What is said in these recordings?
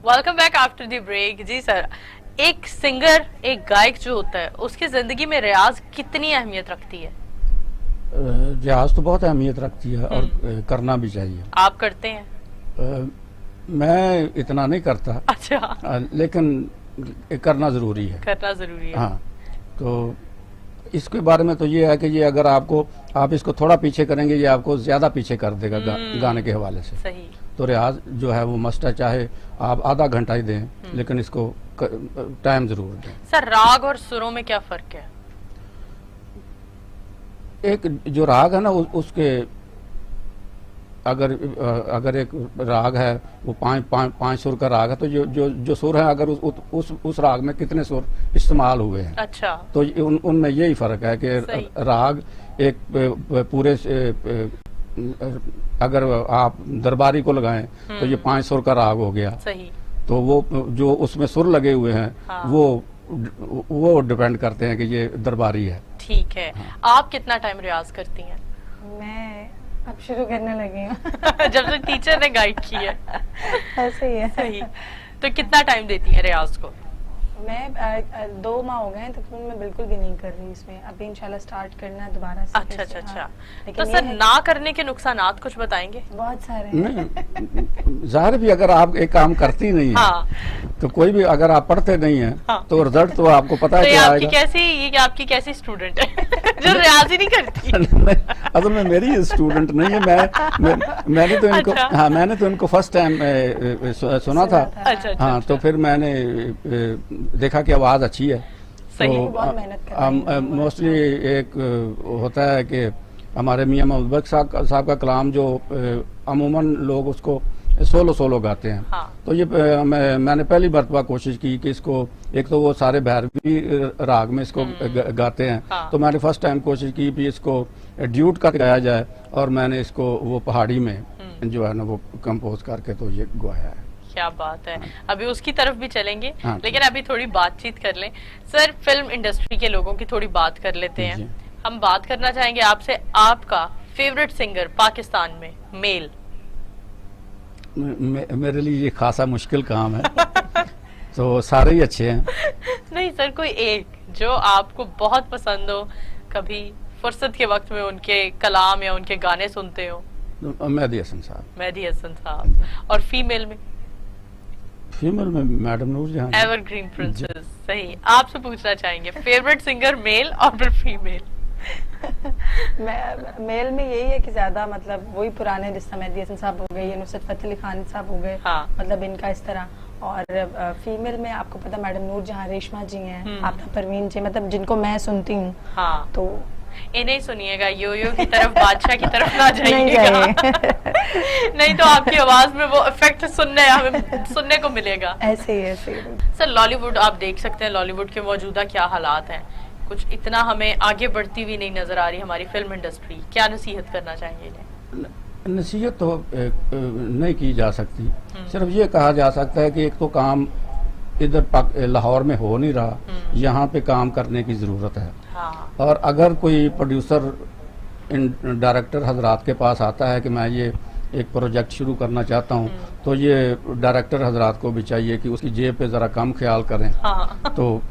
Welcome back after the break. जी sir, एक singer, एक गायक जो होता है उसकी जिंदगी में रियाज कितनी अहमियत रखती है? रियाज तो बहुत अहमियत रखती है और करना भी चाहिए। आप करते हैं? मैं इतना नहीं करता। अच्छा। लेकिन करना जरूरी है। करना जरूरी है। हाँ, तो इसके बारे में तो ये है कि ये अगर आप इसको थोड़ा पीछे करेंगे, ये आपको ज्यादा पीछे कर देगा गाने के हवाले से। सही। तो रियाज जो है वो मस्ट है, चाहे आप आधा घंटा ही दें, लेकिन इसको टाइम जरूर दें। सर, राग और सुरों में क्या फर्क है? एक जो राग है ना, उसके अगर एक राग है वो पांच सुर का राग है, तो जो सुर है, अगर उस राग में कितने सुर इस्तेमाल हुए हैं। अच्छा। तो उनमें यही फर्क है कि राग एक पूरे अगर आप दरबारी को लगाएं तो ये 5 सुर का राग हो गया। सही। तो वो जो उसमें सुर लगे हुए हैं, हाँ। वो डिपेंड करते हैं कि ये दरबारी है। ठीक है। हाँ। आप कितना टाइम रियाज करती हैं? मैं अब शुरू करने लगी हूँ जब से टीचर ने गाइड की है। ऐसे ही है। सही। तो कितना टाइम देती हैं रियाज को? मैं 2 माह हो गए हैं तकरीबन, मैं बिल्कुल भी नहीं कर रही इसमें। अभी इंशाल्लाह स्टार्ट करना है दोबारा से। अच्छा अच्छा अच्छा। हाँ। तो सर, ना करने के नुकसानात कुछ बताएंगे? बहुत सारे नहीं, ज़ाहिर भी अगर आप एक काम करती नहीं है, हाँ। तो कोई भी अगर आप पढ़ते नहीं है, हाँ। तो रिजल्ट तो आपको पता है क्या आएगा। ये आपकी कैसी स्टूडेंट है जो रियाज ही नहीं करती? असल में मेरी स्टूडेंट नहीं है। मैंने तो इनको अच्छा। हाँ, मैंने तो इनको फर्स्ट टाइम सुना था। अच्छा। हाँ, तो फिर मैंने देखा कि आवाज अच्छी है। तो मोस्टली एक होता है कि हमारे मियां मोहम्मद साहब का कलाम जो अमूमन लोग उसको सोलो गाते हैं। हाँ। तो ये मैंने पहली मरतबा कोशिश की कि इसको, एक तो वो सारे भैरवी राग में इसको गाते हैं। हाँ। तो मैंने फर्स्ट टाइम कोशिश की कि इसको ड्यूट का गाया जाए, और मैंने इसको वो पहाड़ी में जो है ना वो कंपोज करके तो ये गाया है। क्या बात है। अभी उसकी तरफ भी चलेंगे। हाँ। लेकिन अभी थोड़ी बातचीत कर लें। सर, फिल्म इंडस्ट्री के लोगों की थोड़ी बात कर लेते हैं। हम बात करना चाहेंगे आपसे, आपका फेवरेट सिंगर पाकिस्तान में मेल। मेरे लिए ये खासा मुश्किल काम है तो सारे ही अच्छे हैं। नहीं सर, कोई एक जो आपको बहुत पसंद हो, कभी फुर्सत के वक्त में उनके कलाम या उनके गाने सुनते हो? मेहदी हसन साहब। मेहदी हसन साहब। और फीमेल में? फीमेल में मैडम नूर जहां, एवरग्रीन प्रिंसेस। सही। आपसे पूछना चाहेंगे फेवरेट सिंगर मेल और फिर फीमेल? मेल में यही है कि ज्यादा मतलब वही पुराने, जिस समय मेहदी हसन साहब हो गए या नुसरत फतेह अली खान साहब हो गए। हाँ। मतलब इनका इस तरह। और फीमेल में आपको पता मैडम नूर जहां, रेशमा जी हैं, आफ्ताब परवीन जी, मतलब जिनको मैं सुनती हूँ। हाँ। तो इन्हें सुनिएगा, यो की तरफ, बादशाह की तरफ ना जाइएगा। नहीं तो आपकी आवाज में वो इफेक्ट सुनने को मिलेगा। ऐसे ही। सर, लॉलीवुड आप देख सकते हैं, लॉलीवुड के मौजूदा क्या हालात हैं, कुछ इतना हमें आगे बढ़ती हुई नहीं नजर आ रही हमारी फिल्म इंडस्ट्री। क्या नसीहत करना चाहेंगे इन्हें? नसीहत तो नहीं की जा सकती। सिर्फ ये कहा जा सकता है कि एक तो काम इधर लाहौर में हो नहीं रहा, यहाँ पे काम करने की जरूरत है। हाँ। और अगर कोई प्रोड्यूसर डायरेक्टर हजरात के पास आता है कि मैं ये एक प्रोजेक्ट शुरू करना चाहता हूँ, तो ये डायरेक्टर हजरात को भी चाहिए कि उसकी जेब पे जरा कम ख्याल करें। हाँ। तो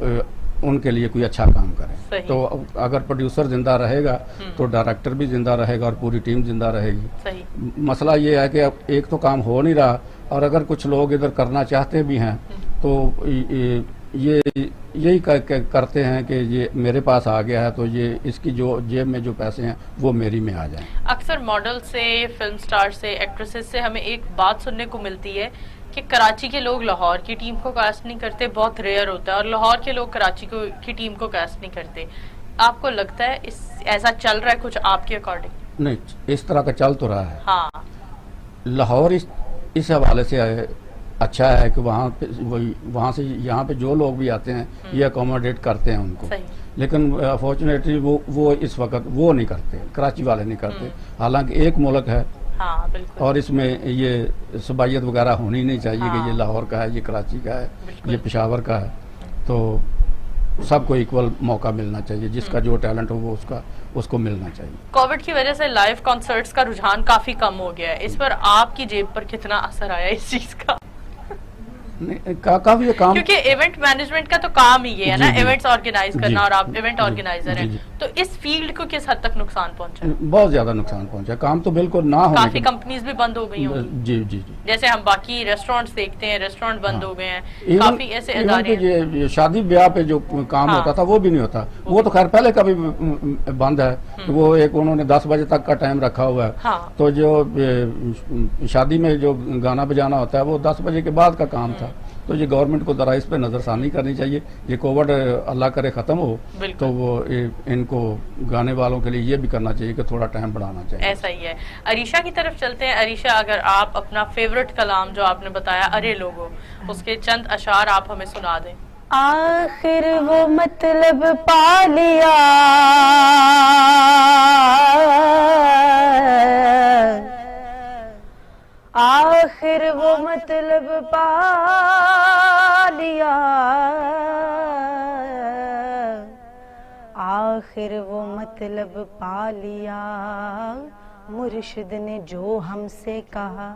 उनके लिए कोई अच्छा काम करें। तो अगर प्रोड्यूसर जिंदा रहेगा तो डायरेक्टर भी जिंदा रहेगा और पूरी टीम जिंदा रहेगी। सही। मसला ये है कि अब एक तो काम हो नहीं रहा, और अगर कुछ लोग इधर करना चाहते भी हैं तो ये यही करते हैं कि ये मेरे पास आ गया है तो ये इसकी जो जेब में जो पैसे हैं वो मेरी में आ जाएं। अक्सर मॉडल से, फिल्म स्टार से, एक्ट्रेसेस से हमें एक बात सुनने को मिलती है कि कराची के लोग लाहौर की टीम को कास्ट नहीं करते, बहुत रेयर होता है, और लाहौर के लोग कराची की टीम को कास्ट नहीं करते। आपको लगता है ऐसा चल रहा है कुछ आपके अकॉर्डिंग? नहीं, इस तरह का चल तो रहा है। हाँ। लाहौर इस हवाले से अच्छा है कि वहाँ से यहाँ पे जो लोग भी आते हैं ये अकोमोडेट करते हैं उनको। लेकिन अनफॉर्चुनेटली वो इस वक्त वो नहीं करते, कराची वाले नहीं करते। हालांकि एक मुल्क है। हाँ, बिल्कुल। और इसमें ये सबायत वगैरह होनी नहीं चाहिए। हाँ। कि ये लाहौर का है, ये कराची का है, ये पेशावर का है। तो सबको इक्वल मौका मिलना चाहिए, जिसका जो टैलेंट हो वो उसको मिलना चाहिए। कोविड की वजह से लाइव कॉन्सर्ट्स का रुझान काफी कम हो गया है, इस पर आपकी जेब पर कितना असर आया इस चीज का? काफी काम, क्योंकि इवेंट मैनेजमेंट का तो काम ही ये है ना, जी, इवेंट्स ऑर्गेनाइज जी, करना, और आप इवेंट जी, ऑर्गेनाइजर हैं, जी, तो इस फील्ड को किस हद तक नुकसान पहुंचा है? बहुत ज्यादा नुकसान पहुंचा, काम तो बिल्कुल ना होने काफी के, कंपनीज भी बंद हो गई होंगी, जी जी जी। जैसे हम बाकी रेस्टोरेंट्स देखते हैं, रेस्टोरेंट बंद हो गए हैं, इवन काफी ऐसे इदारे हैं। ये शादी ब्याह पे जो काम हाँ। होता था वो भी नहीं होता, वो तो खैर पहले का भी बंद है, वो एक उन्होंने 10 बजे तक का टाइम रखा हुआ है। हाँ। तो जो शादी में जो गाना बजाना होता है वो 10 बजे के बाद का काम था। तो ये गवर्नमेंट को जरा इस पे नजरसानी करनी चाहिए, ये कोविड अल्लाह करे खत्म हो, बिल्कुल। तो वो इनको गाने वालों के लिए ये भी करना चाहिए कि थोड़ा टाइम बढ़ाना चाहिए। ऐसा ही है। अरीशा की तरफ चलते हैं। अरीशा, अगर आप अपना फेवरेट कलाम जो आपने बताया अरे लोगो, उसके चंद अशार आप हमें सुना दें। आखिर वो मतलब पा लिया, आखिर वो मतलब पा लिया, आखिर वो मतलब पा लिया, मुर्शिद ने जो हमसे कहा,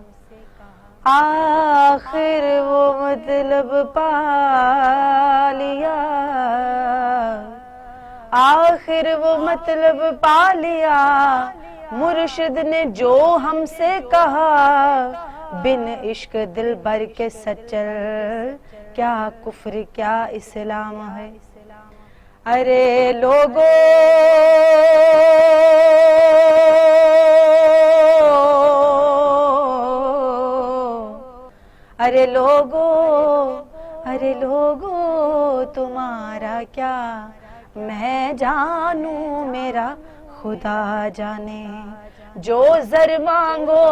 आखिर वो मतलब पा लिया, आखिर वो मतलब पा लिया, मुर्शिद ने जो हमसे कहा, बिन इश्क दिल भर के सचल, क्या कुफ्र क्या इस्लाम है। अरे लोगो अरे लोगो, अरे लोगो तुम्हारा क्या मैं जानू, मेरा खुदा जाने। जो जर मांगो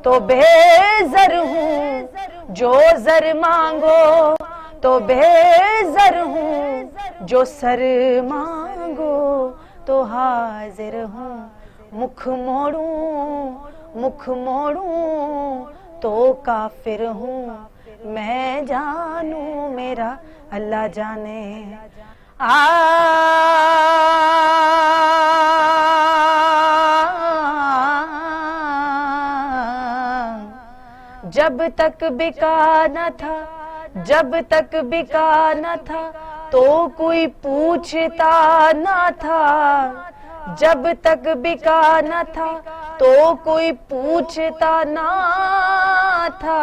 तो बेजर हूँ, जो जर मांगो तो बेजर हूँ, जो सर मांगो तो हाजिर हूँ। मुख मोड़ूं, मुख मोड़ूं तो काफिर हूँ, मैं जानू मेरा अल्लाह जाने। जब तक बिका न था, जब तक बिका न था, तो कोई पूछता न था। जब तक बिका न था, तो कोई पूछता न था।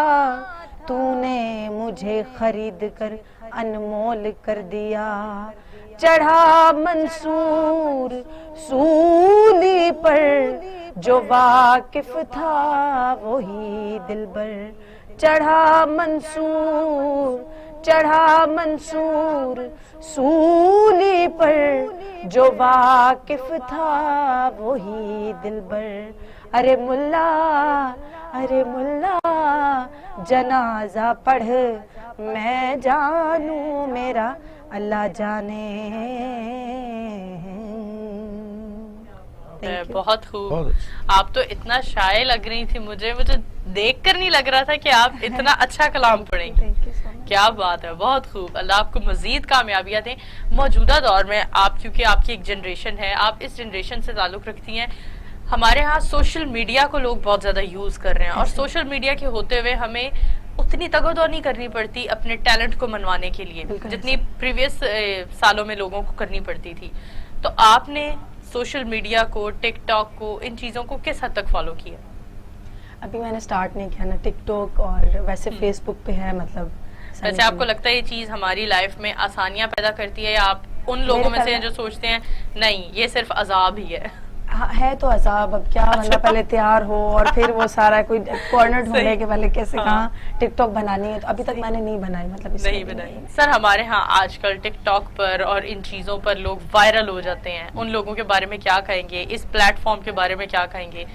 तूने मुझे खरीद कर अनमोल कर दिया। चढ़ा मंसूर सूली पर, जो वाकिफ था वही दिलबर। चढ़ा मंसूर, चढ़ा मंसूर सूली पर, जो वाकिफ था वही दिलबर। अरे मुल्ला, अरे मुल्ला जनाजा पढ़, मैं जानू मेरा अल्लाह जाने। बहुत खूब। आप तो इतना शायर लग रही थी, मुझे देखकर नहीं लग रहा था कि आप इतना अच्छा कलाम पढ़ेंगी। क्या बात है, बहुत खूब। अल्लाह आपको मजीद कामयाबियां दें। मौजूदा दौर में आप, क्योंकि आपकी एक जनरेशन है, आप इस जनरेशन से ताल्लुक रखती हैं, हमारे यहाँ सोशल मीडिया को लोग बहुत ज्यादा यूज कर रहे हैं, और सोशल मीडिया के होते हुए हमें उतनी तगोदो नहीं करनी पड़ती अपने टैलेंट को मनवाने के लिए, जितनी प्रीवियस सालों में लोगों को करनी पड़ती थी। तो आपने सोशल मीडिया को, टिकटॉक को, इन चीजों को किस हद तक फॉलो किया? अभी मैंने स्टार्ट नहीं किया ना टिकटॉक, और वैसे फेसबुक पे है। मतलब वैसे आपको लगता है ये चीज हमारी लाइफ में आसानियां पैदा करती है, या आप उन लोगों में से हैं जो सोचते हैं नहीं ये सिर्फ अजाब ही है? हाँ, है तो अजाब। अब क्या मतलब पहले तैयार हो और फिर वो सारा कोई कॉर्नर ढूंढे के पहले कैसे कहाँ टिकटॉक बनानी है। तो अभी तक मैंने नहीं बनाई, मतलब नहीं बनाई। सर, हमारे यहाँ आजकल टिकटॉक पर और इन चीजों पर लोग वायरल हो जाते हैं, उन लोगों के बारे में क्या कहेंगे? इस प्लेटफॉर्म के बारे में क्या कहेंगे?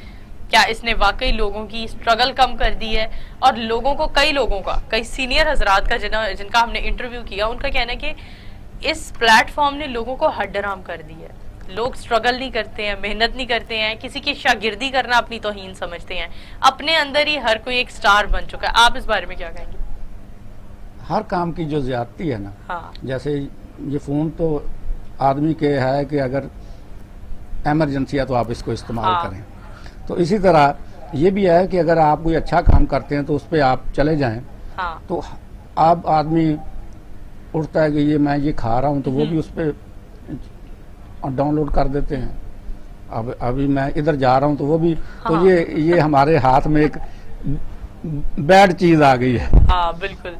क्या इसने वाकई लोगों की स्ट्रगल कम कर दी है? और लोगों को, कई लोगों का, कई सीनियर हजरात का जिनका हमने इंटरव्यू किया, उनका कहना है कि इस प्लेटफॉर्म ने लोगों को हड्डराम कर दी है। लोग स्ट्रगल नहीं करते हैं, मेहनत नहीं करते हैं, किसी की शागिर्दी करना अपनी तौहीन समझते हैं, अपने अंदर ही हर कोई एक स्टार बन चुका है। आप इस बारे में क्या कहेंगे? हर काम की जो ज्यादती है ना, हाँ। जैसे ये फोन तो आदमी के है कि अगर इमरजेंसी है तो आप इसको इस्तेमाल हाँ। करें, तो इसी तरह ये भी है कि अगर आप कोई अच्छा काम करते हैं तो उस पर आप चले जाएं, हाँ। तो अब आदमी उठता है कि ये मैं ये खा रहा हूँ तो वो भी उस पर डाउनलोड कर देते हैं। अब अभी मैं इधर जा रहा हूँ तो वो भी हाँ। तो ये हमारे हाथ में एक बैड चीज आ गई है। हाँ बिल्कुल,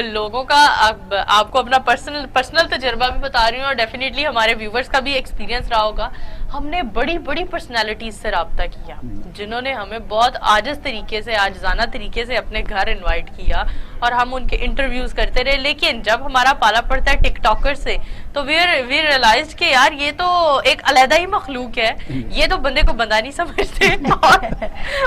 लोगों का अब आपको अपना पर्सनल तजर्बा भी बता रही हूँ और डेफिनेटली हमारे व्यूवर्स का भी एक्सपीरियंस रहा होगा। हमने बड़ी बड़ी पर्सनालिटीज से राब्ता किया जिन्होंने हमें बहुत आजिज तरीके से, आजिजाना तरीके से अपने घर इनवाइट किया और हम उनके इंटरव्यूज करते रहे। लेकिन जब हमारा पाला पड़ता है टिकटॉकर से तो वी रियलाइज कि यार ये तो एक अलहदा ही मखलूक है, ये तो बंदे को बंदा नहीं समझते।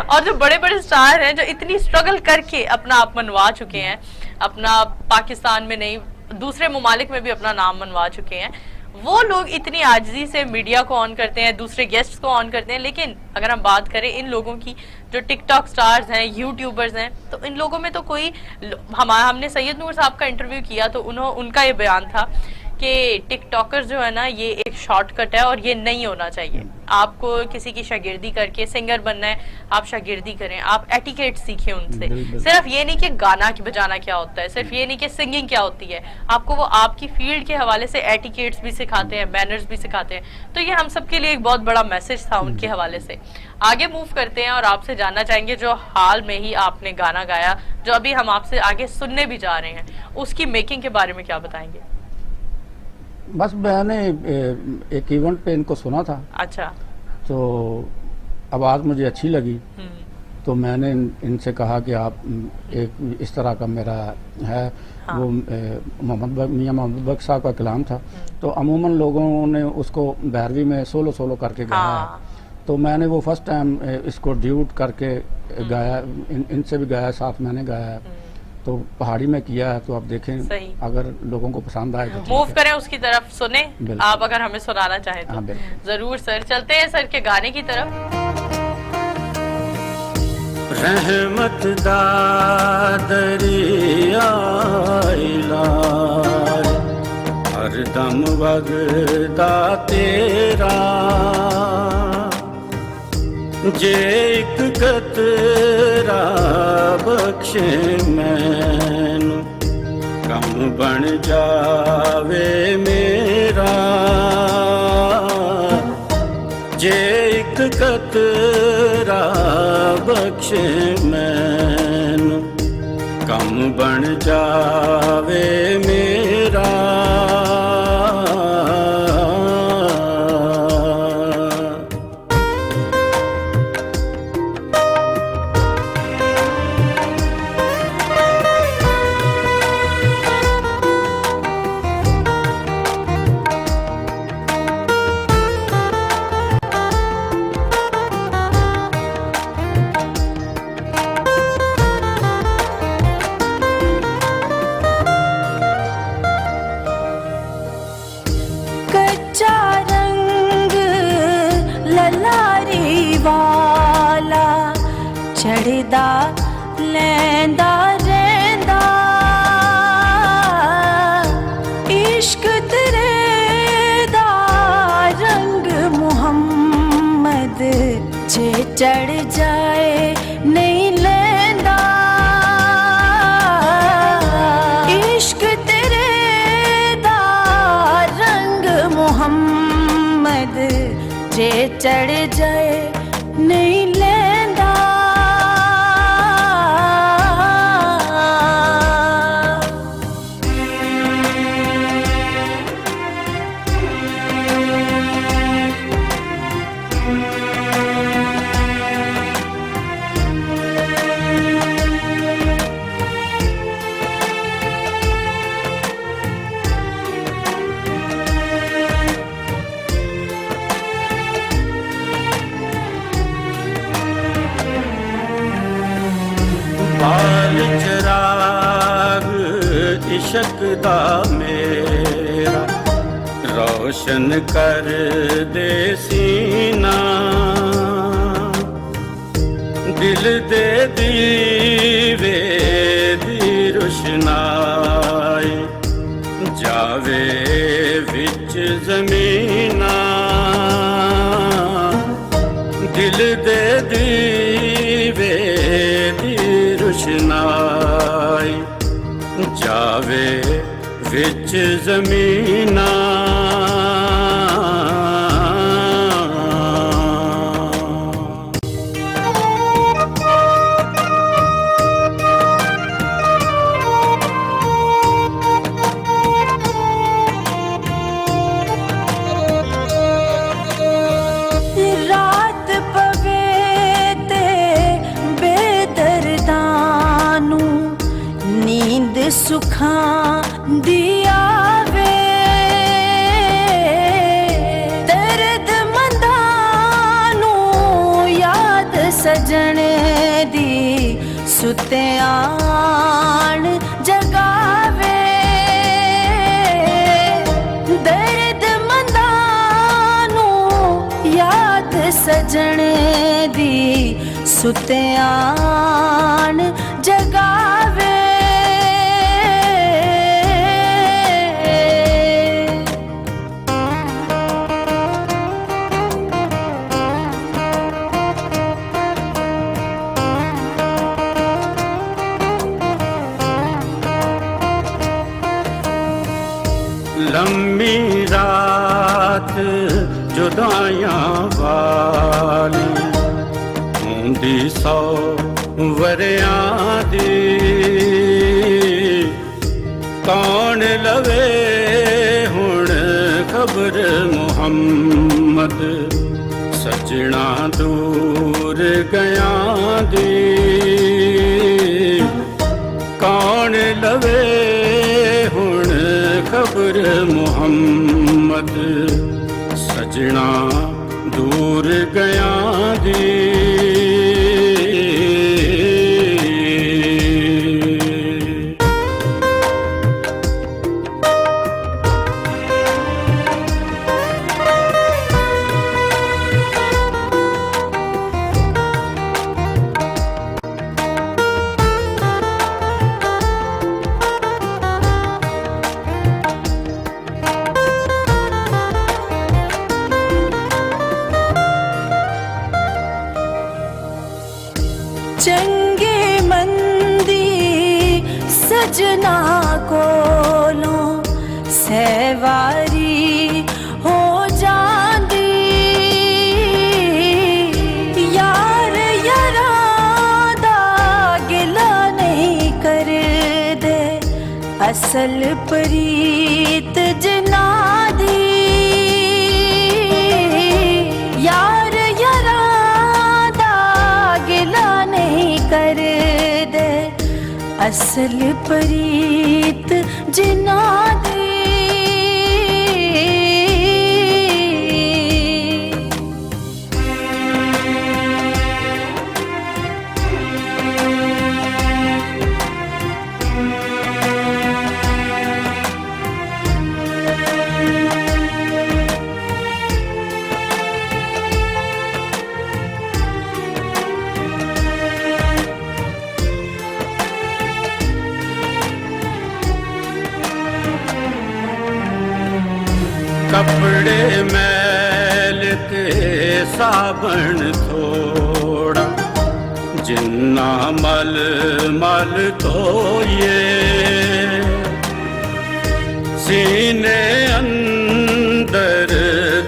और जो बड़े बड़े स्टार हैं जो इतनी स्ट्रगल करके अपना आप मनवा चुके हैं, अपना पाकिस्तान में नहीं दूसरे ममालिक में भी अपना नाम मनवा चुके हैं, वो लोग इतनी आजिजी से मीडिया को ऑन करते हैं, दूसरे गेस्ट्स को ऑन करते हैं। लेकिन अगर हम बात करें इन लोगों की जो टिकटॉक स्टार्स हैं, यूट्यूबर्स हैं, तो इन लोगों में तो कोई हमने सैयद नूर साहब का इंटरव्यू किया तो उनका ये बयान था कि टिकटॉकर जो है ना ये एक शॉर्टकट है और ये नहीं होना चाहिए। आपको किसी की शागिर्दी करके सिंगर बनना है, आप शागिर्दी करें, आप एटिकेट सीखें उनसे। सिर्फ ये नहीं कि गाना की बजाना क्या होता है, सिर्फ ये नहीं कि सिंगिंग क्या होती है, आपको वो आपकी फील्ड के हवाले से एटिकेट्स भी सिखाते हैं, मैनर्स भी सिखाते हैं। तो ये हम सबके लिए एक बहुत बड़ा मैसेज था उनके हवाले से। आगे मूव करते हैं और आपसे जानना चाहेंगे जो हाल में ही आपने गाना गाया, जो अभी हम आपसे आगे सुनने भी जा रहे हैं, उसकी मेकिंग के बारे में क्या बताएंगे? बस मैंने एक इवेंट पे इनको सुना था। अच्छा। तो आवाज़ मुझे अच्छी लगी तो मैंने इनसे कहा कि आप एक इस तरह का मेरा है। हाँ। वो मियां मोहम्मद बख्श साहब का कलाम था तो अमूमन लोगों ने उसको 12वीं में सोलो करके गाया। हाँ। तो मैंने वो फर्स्ट टाइम इसको ड्यूट करके गाया, इनसे भी गाया, साथ मैंने गाया। तो पहाड़ी में किया है तो आप देखें अगर लोगों को पसंद आए तो मूव करें उसकी तरफ, सुने आप अगर हमें सुनाना चाहें तो। हाँ, जरूर सर, चलते हैं सर के गाने की तरफ। रहमत दा दरिया हर दम वगदा तेरा, जे एक कतरा बख्शे मैनू कम बन जावे मेरा, जे एक कतरा बख्शे मैनू कम बन जावे मेरा। चढ़दा लैंदा रहंदा इश्क तेरे दा रंग मुहम्मद, जे चढ़ जाए नहीं लैंदा इश्क तेरे दा रंग मुहम्मद, जे चढ़ जाए नहीं लैंदा। बाल चिराग इश्क दा मेरा रोशन कर दे सीना, दिल दे दीवे दी रोशनाई जावे विच जमीना, दिल दे दीवे दी रोशनाई ਜਾਵੇ ਵਿੱਚ ਜ਼ਮੀਨਾਂ ਰਾਤ ਪਵੇ ਤੇ ਬੇਦਰਦਾਂ ਨੂੰ ਨੀਂਦ ਸੁੱਖਾਂ ਦੀ ਆਵੇ ਦਰਦ ਮੰਦਾਂ ਨੂੰ ਯਾਦ ਸਜਣ ਦੀ ਸੁੱਤਿਆਣ ਜਗਾਵੇ ਦਰਦ ਮੰਦਾਂ ਨੂੰ ਯਾਦ ਸਜਣ ਦੀ ਸੁੱਤਿਆਣ ਜਗਾਵੇ ਲੰਮੀ ਰਾਤ ਜੁਦਾਈਆਂ ਵਾਲੀ ਹੁੰਦੀ 100 ਵਰਿਆਂ ਦੀ ਕੌਣ ਲਵੇ ਹੁਣ ਖਬਰ ਮੁਹੰਮਦ ਸਜਣਾ ਦੂਰ ਗਿਆਂ ਦੀ ਕੌਣ ਲਵੇ ਹੁਣ ਖਬਰ ਮੁਹੰਮਦ ਸਜਣਾ ਦੂਰ ਗਿਆਂ ਦੀ ਚੰਗੇ ਮੰਦੀ ਸਜਣਾ ਕੋਲੋਂ ਸਹਿਵਾਰੀ ਹੋ ਜਾਂਦੀ ਯਾਰ ਯਾਰਾਂ ਦਾ ਗਿਲਾ ਨਹੀਂ ਕਰਦੇ ਅਸਲ ਪ੍ਰੀਤ ਜਿਨ੍ਹਾਂ ਦੀ ਯਾਰ ਯਾਰਾਂ ਦਾ ਗਿਲਾ ਨਹੀਂ ਕਰਦੇ ਅਸਲ ਪ੍ਰੀਤ ਜਿਨ੍ਹਾਂ ਦੀ ਕੱਪੜੇ ਮੈਲ ਤੇ ਸਾਬਣ ਥੋੜਾ ਜਿੰਨਾ ਮਲ ਮਲ ਧੋਈਏ ਸੀਨੇ ਅੰਦਰ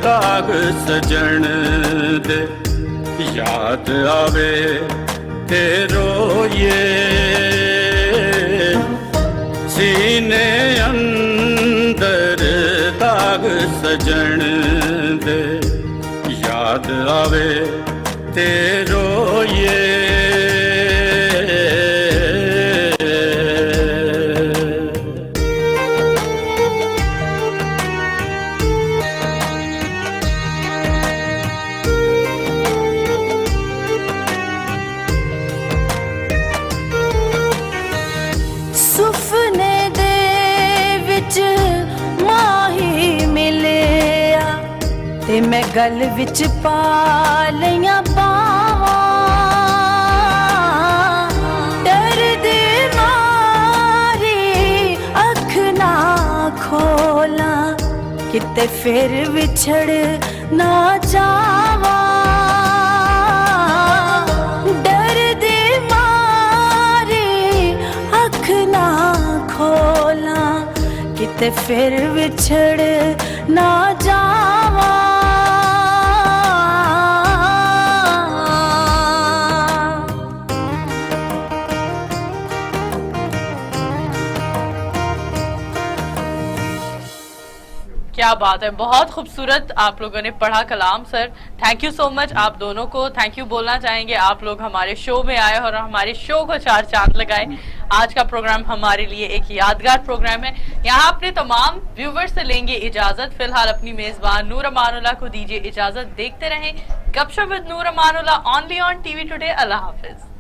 ਦਾਗ ਸਜਣ ਦੇ ਯਾਦ ਆਵੇ ਤੇ ਰੋਈਏ ਸੀਨੇ ਅੰਦਰ ਦਾਗ ਸਜਣ ਦੇ ਯਾਦ ਆਵੇ ਤੇ ਰੋਈਏ ਸੁਪਨੇ ਦੇ ਵਿੱਚ ਮਾਹੀ ਮਿਲਿਆ ਤੇ ਮੈਂ ਗਲ ਵਿੱਚ ਪਾ ਲਈਆਂ ਬਾਵਾਂ ਡਰਦੇ ਮਾਰੀ ਅੱਖ ਨਾ ਖੋਲਾਂ ਕਿਤੇ ਫਿਰ ਵਿਛੜ ਨਾ ਜਾਵਾਂ ਡਰਦੇ ਮਾਰੀ ਅੱਖ ਨਾ ਖੋਲਾਂ ते फिर विछड़ ना जावा। क्या बात है, बहुत खूबसूरत आप लोगों ने पढ़ा Kalam sir. Thank you so much आप दोनों को। थैंक यू बोलना चाहेंगे आप लोग हमारे शो में आए और हमारे शो को 4 चांद लगाए। आज का प्रोग्राम हमारे लिए एक यादगार प्रोग्राम है। यहाँ अपने तमाम व्यूवर्स से लेंगे इजाजत। फिलहाल अपनी मेजबान नूर अमानुल्लाह को दीजिए इजाजत। देखते रहें गपशप with Noor Amanullah only on TV today. Allah Hafiz.